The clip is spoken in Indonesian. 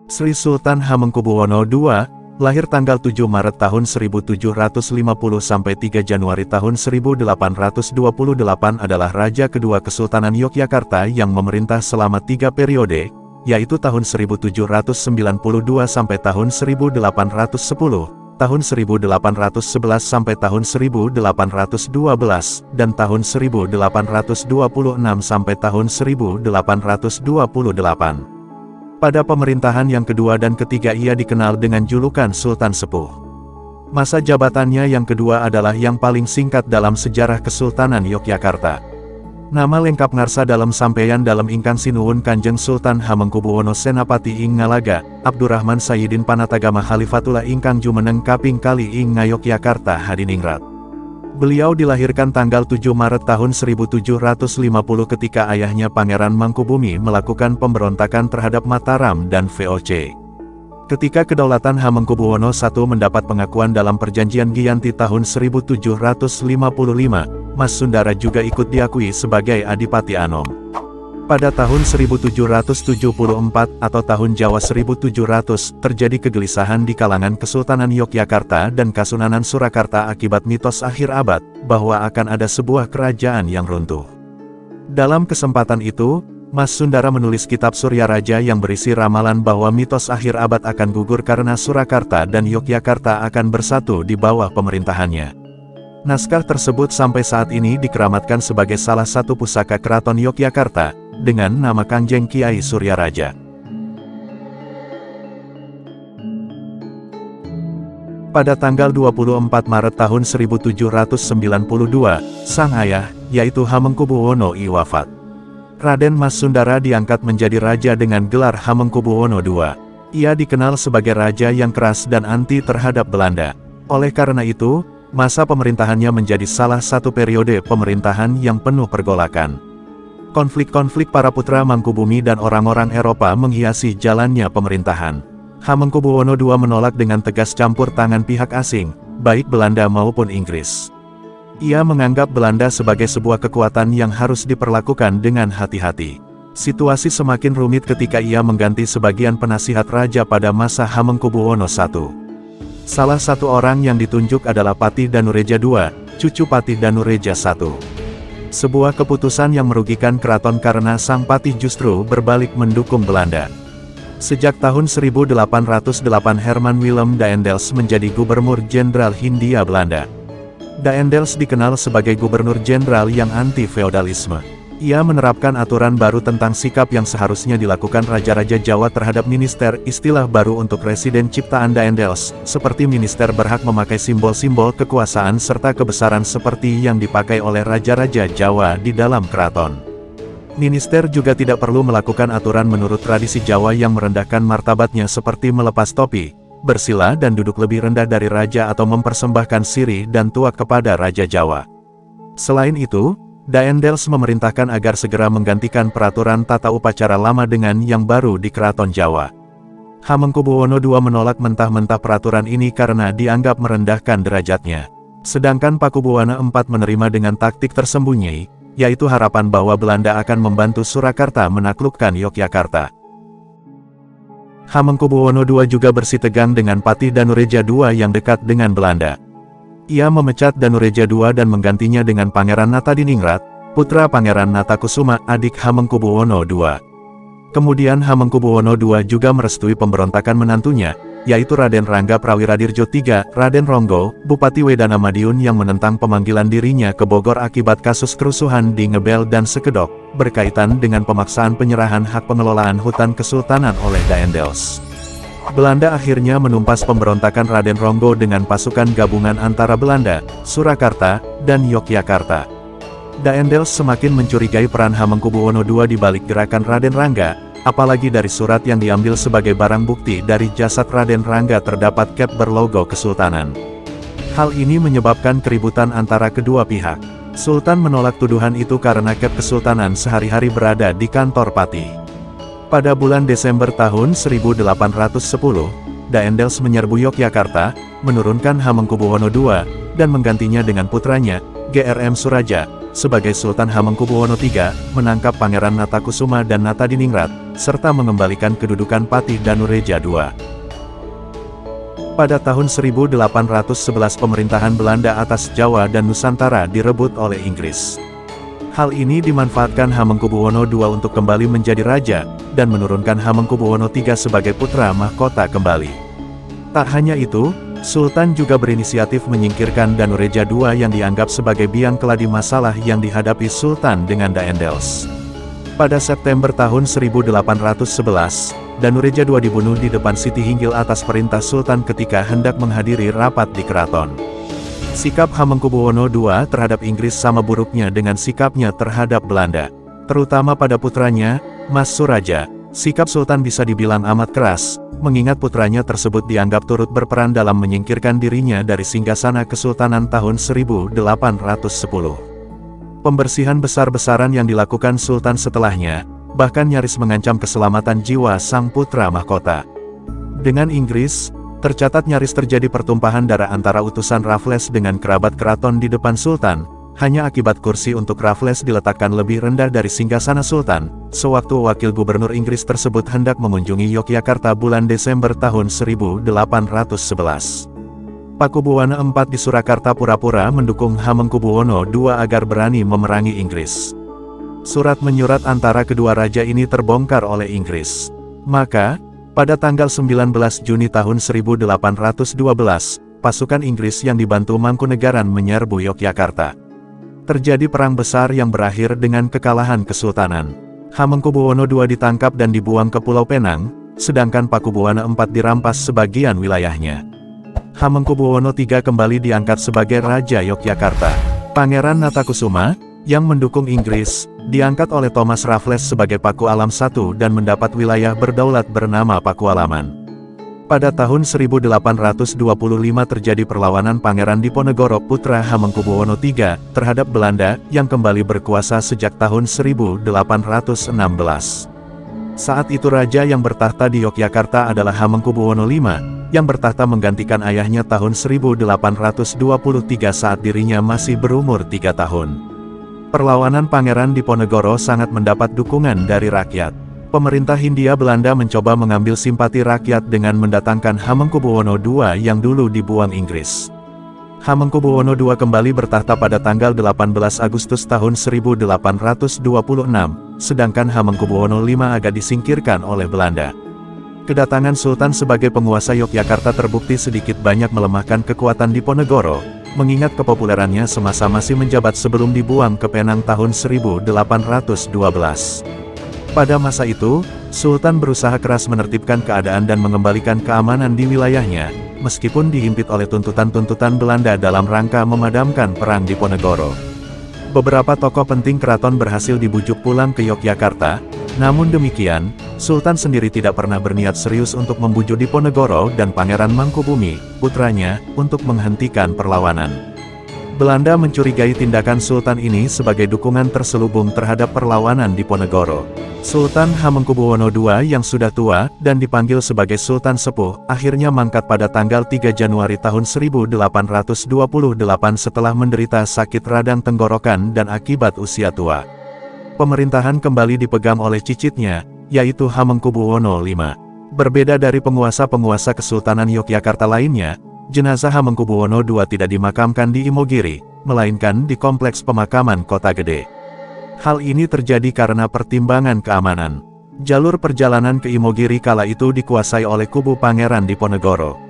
Sri Sultan Hamengkubuwono II, lahir tanggal 7 Maret tahun 1750 sampai 3 Januari tahun 1828 adalah Raja kedua Kesultanan Yogyakarta yang memerintah selama 3 periode, yaitu tahun 1792 sampai tahun 1810, tahun 1811 sampai tahun 1812, dan tahun 1826 sampai tahun 1828. Pada pemerintahan yang kedua dan ketiga ia dikenal dengan julukan Sultan Sepuh. Masa jabatannya yang kedua adalah yang paling singkat dalam sejarah Kesultanan Yogyakarta. Nama lengkap ngarsa dalam sampeyan dalam ingkang sinuwun Kanjeng Sultan Hamengkubuwono Senapati ing Ngalaga, Abdurrahman Sayyidin Panatagama Khalifatullah ingkang jumeneng kaping kali ing Ngayogyakarta Hadiningrat. Beliau dilahirkan tanggal 7 Maret tahun 1750 ketika ayahnya Pangeran Mangkubumi melakukan pemberontakan terhadap Mataram dan VOC. Ketika kedaulatan Hamengkubuwono I mendapat pengakuan dalam perjanjian Giyanti tahun 1755, Mas Sundara juga ikut diakui sebagai Adipati Anom. Pada tahun 1774 atau tahun Jawa 1700, terjadi kegelisahan di kalangan Kesultanan Yogyakarta dan Kasunanan Surakarta akibat mitos akhir abad, bahwa akan ada sebuah kerajaan yang runtuh. Dalam kesempatan itu, Mas Sundara menulis kitab Surya Raja yang berisi ramalan bahwa mitos akhir abad akan gugur karena Surakarta dan Yogyakarta akan bersatu di bawah pemerintahannya. Naskah tersebut sampai saat ini dikeramatkan sebagai salah satu pusaka Keraton Yogyakarta, dengan nama Kanjeng Kiai Surya Raja. Pada tanggal 24 Maret tahun 1792, sang ayah, yaitu Hamengkubuwono I wafat. Raden Mas Sundara diangkat menjadi raja dengan gelar Hamengkubuwono II. Ia dikenal sebagai raja yang keras dan anti terhadap Belanda. Oleh karena itu, masa pemerintahannya menjadi salah satu periode pemerintahan yang penuh pergolakan. Konflik-konflik para putra Mangkubumi dan orang-orang Eropa menghiasi jalannya pemerintahan. Hamengkubuwono II menolak dengan tegas campur tangan pihak asing, baik Belanda maupun Inggris. Ia menganggap Belanda sebagai sebuah kekuatan yang harus diperlakukan dengan hati-hati. Situasi semakin rumit ketika ia mengganti sebagian penasihat raja pada masa Hamengkubuwono I. Salah satu orang yang ditunjuk adalah Patih Danureja II, cucu Patih Danureja I. Sebuah keputusan yang merugikan keraton karena sang patih justru berbalik mendukung Belanda. Sejak tahun 1808 Herman Willem Daendels menjadi Gubernur Jenderal Hindia Belanda. Daendels dikenal sebagai Gubernur Jenderal yang anti-feodalisme. Ia menerapkan aturan baru tentang sikap yang seharusnya dilakukan Raja-Raja Jawa terhadap minister, istilah baru untuk residen ciptaan Daendels, seperti minister berhak memakai simbol-simbol kekuasaan serta kebesaran seperti yang dipakai oleh Raja-Raja Jawa di dalam keraton. Minister juga tidak perlu melakukan aturan menurut tradisi Jawa yang merendahkan martabatnya seperti melepas topi, bersila dan duduk lebih rendah dari raja atau mempersembahkan sirih dan tuak kepada Raja Jawa. Selain itu, Daendels memerintahkan agar segera menggantikan peraturan tata upacara lama dengan yang baru di Keraton Jawa. Hamengkubuwono II menolak mentah-mentah peraturan ini karena dianggap merendahkan derajatnya. Sedangkan Pakubuwana IV menerima dengan taktik tersembunyi, yaitu harapan bahwa Belanda akan membantu Surakarta menaklukkan Yogyakarta. Hamengkubuwono II juga bersitegang dengan Patih Danureja II yang dekat dengan Belanda. Ia memecat Danureja II dan menggantinya dengan Pangeran Natadiningrat, putra Pangeran Natakusuma, adik Hamengkubuwono II. Kemudian Hamengkubuwono II juga merestui pemberontakan menantunya, yaitu Raden Rangga Prawiradirjo III, Raden Ronggo, Bupati Wedana Madiun yang menentang pemanggilan dirinya ke Bogor akibat kasus kerusuhan di Ngebel dan Sekedok, berkaitan dengan pemaksaan penyerahan hak pengelolaan hutan kesultanan oleh Daendels. Belanda akhirnya menumpas pemberontakan Raden Ronggo dengan pasukan gabungan antara Belanda, Surakarta, dan Yogyakarta. Daendels semakin mencurigai peran Hamengkubuwono II di balik gerakan Raden Rangga, apalagi dari surat yang diambil sebagai barang bukti dari jasad Raden Rangga terdapat cap berlogo kesultanan. Hal ini menyebabkan keributan antara kedua pihak. Sultan menolak tuduhan itu karena cap kesultanan sehari-hari berada di kantor Patih. Pada bulan Desember tahun 1810, Daendels menyerbu Yogyakarta, menurunkan Hamengkubuwono II, dan menggantinya dengan putranya, GRM Suraja, sebagai Sultan Hamengkubuwono III, menangkap Pangeran Natakusuma dan Natadiningrat, serta mengembalikan kedudukan Patih Danureja II. Pada tahun 1811 pemerintahan Belanda atas Jawa dan Nusantara direbut oleh Inggris. Hal ini dimanfaatkan Hamengkubuwono II untuk kembali menjadi raja, dan menurunkan Hamengkubuwono III sebagai putra mahkota kembali. Tak hanya itu, Sultan juga berinisiatif menyingkirkan Danureja II yang dianggap sebagai biang keladi masalah yang dihadapi Sultan dengan Daendels. Pada September tahun 1811, Danureja II dibunuh di depan Siti Hinggil atas perintah Sultan ketika hendak menghadiri rapat di keraton. Sikap Hamengkubuwono II terhadap Inggris sama buruknya dengan sikapnya terhadap Belanda. Terutama pada putranya, Mas Suraja, sikap Sultan bisa dibilang amat keras, mengingat putranya tersebut dianggap turut berperan dalam menyingkirkan dirinya dari singgasana Kesultanan tahun 1810. Pembersihan besar-besaran yang dilakukan Sultan setelahnya, bahkan nyaris mengancam keselamatan jiwa sang putra mahkota. Dengan Inggris, tercatat nyaris terjadi pertumpahan darah antara utusan Raffles dengan kerabat keraton di depan Sultan, hanya akibat kursi untuk Raffles diletakkan lebih rendah dari singgasana Sultan, sewaktu wakil gubernur Inggris tersebut hendak mengunjungi Yogyakarta bulan Desember tahun 1811. Pakubuwono IV di Surakarta pura-pura mendukung Hamengkubuwono II agar berani memerangi Inggris. Surat menyurat antara kedua raja ini terbongkar oleh Inggris. Maka, pada tanggal 19 Juni tahun 1812, pasukan Inggris yang dibantu Mangkunegaran menyerbu Yogyakarta. Terjadi perang besar yang berakhir dengan kekalahan kesultanan. Hamengkubuwono II ditangkap dan dibuang ke Pulau Penang, sedangkan Pakubuwono IV dirampas sebagian wilayahnya. Hamengkubuwono III kembali diangkat sebagai Raja Yogyakarta. Pangeran Natakusuma, yang mendukung Inggris, diangkat oleh Thomas Raffles sebagai Paku Alam I dan mendapat wilayah berdaulat bernama Pakualaman. Pada tahun 1825 terjadi perlawanan Pangeran Diponegoro putra Hamengkubuwono III terhadap Belanda yang kembali berkuasa sejak tahun 1816. Saat itu raja yang bertahta di Yogyakarta adalah Hamengkubuwono V, yang bertahta menggantikan ayahnya tahun 1823 saat dirinya masih berumur 3 tahun. Perlawanan Pangeran Diponegoro sangat mendapat dukungan dari rakyat. Pemerintah Hindia Belanda mencoba mengambil simpati rakyat dengan mendatangkan Hamengkubuwono II yang dulu dibuang Inggris. Hamengkubuwono II kembali bertahta pada tanggal 18 Agustus tahun 1826, sedangkan Hamengkubuwono V agak disingkirkan oleh Belanda. Kedatangan Sultan sebagai penguasa Yogyakarta terbukti sedikit banyak melemahkan kekuatan Diponegoro, mengingat kepopulerannya semasa masih menjabat sebelum dibuang ke Penang tahun 1812. Pada masa itu, Sultan berusaha keras menertibkan keadaan dan mengembalikan keamanan di wilayahnya, meskipun dihimpit oleh tuntutan-tuntutan Belanda dalam rangka memadamkan perang Diponegoro. Beberapa tokoh penting keraton berhasil dibujuk pulang ke Yogyakarta, namun demikian, Sultan sendiri tidak pernah berniat serius untuk membujuk Diponegoro dan Pangeran Mangkubumi, putranya, untuk menghentikan perlawanan. Belanda mencurigai tindakan Sultan ini sebagai dukungan terselubung terhadap perlawanan Diponegoro. Sultan Hamengkubuwono II yang sudah tua dan dipanggil sebagai Sultan Sepuh, akhirnya mangkat pada tanggal 3 Januari tahun 1828 setelah menderita sakit radang tenggorokan dan akibat usia tua. Pemerintahan kembali dipegang oleh cicitnya, yaitu Hamengkubuwono V. Berbeda dari penguasa-penguasa Kesultanan Yogyakarta lainnya, jenazah Hamengkubuwono II tidak dimakamkan di Imogiri, melainkan di Kompleks Pemakaman Kota Gede. Hal ini terjadi karena pertimbangan keamanan. Jalur perjalanan ke Imogiri kala itu dikuasai oleh kubu Pangeran Diponegoro.